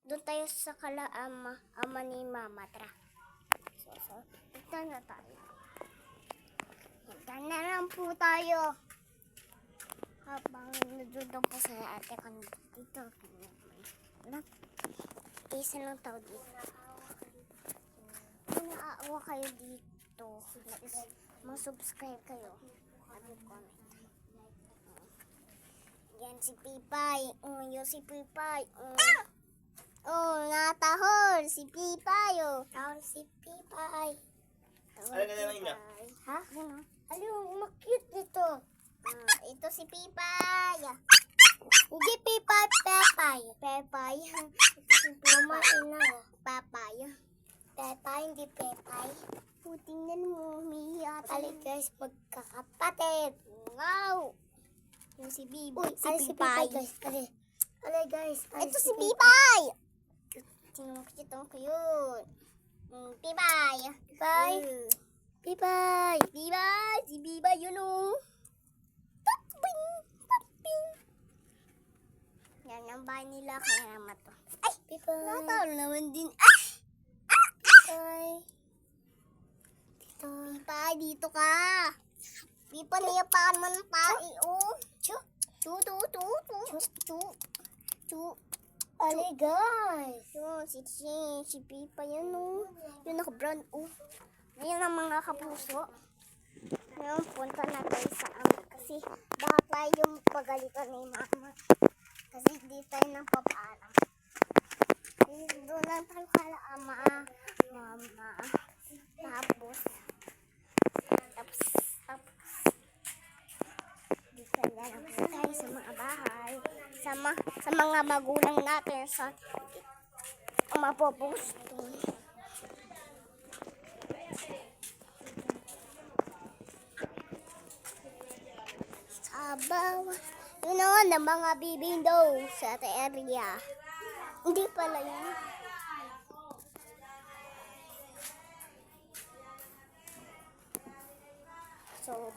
Doon tayo sa ama ni Mama. Tara. So, punta na tayo. Punta na lang po tayo. Habang nandun po sa ate ko dito. Isa lang tao dito. Kung naaawa kayo dito, mag-subscribe kayo. Comment. Yan si Pipay. Yung si Pipay. Natahol si Pipay. Tahol si Pipay. Ano ka naman niya? Ha? Ano? Makit nito. Ito si Pipay. Hindi Pipay, Pepay. Pepay. Kumain na. Papay. Pepay, hindi Pepay. Tingnan mo, umiiyak. Ali guys, pagkakapatid. Wow! Yung si Bibi. Uy, si Pipay. guys. Ali guys. Ito si Pipay. Tinong ko yun. Pipay. Pipay. Pipay. Pipay. Si Pipay yun o. Taping. Taping. Yan ang bahay nila. Kaya naman to. Ay! Pipay. Natawal naman din. Pipay. Dito. Pipay, dito ka. Pipay, niyapakan mo ng pai, oh. Chu. Chu. Ali guys. Yun, si Pipay yan, oh. Yun naka-brown, oh. Ngayon ang mga kapuso. Ngayon, punta na tayo sa ama. Kasi baka tayo yung pagalitan ni Mama. Kasi hindi tayo nang papaalam. Doon lang tayo kala ama. Mama. Tapos, dito na lang tayo sa mga bahay. Sa mga magulang natin sa mapoposto. Sabaw. Yun o, ng mga bibindo sa area. Hindi pala yun. So,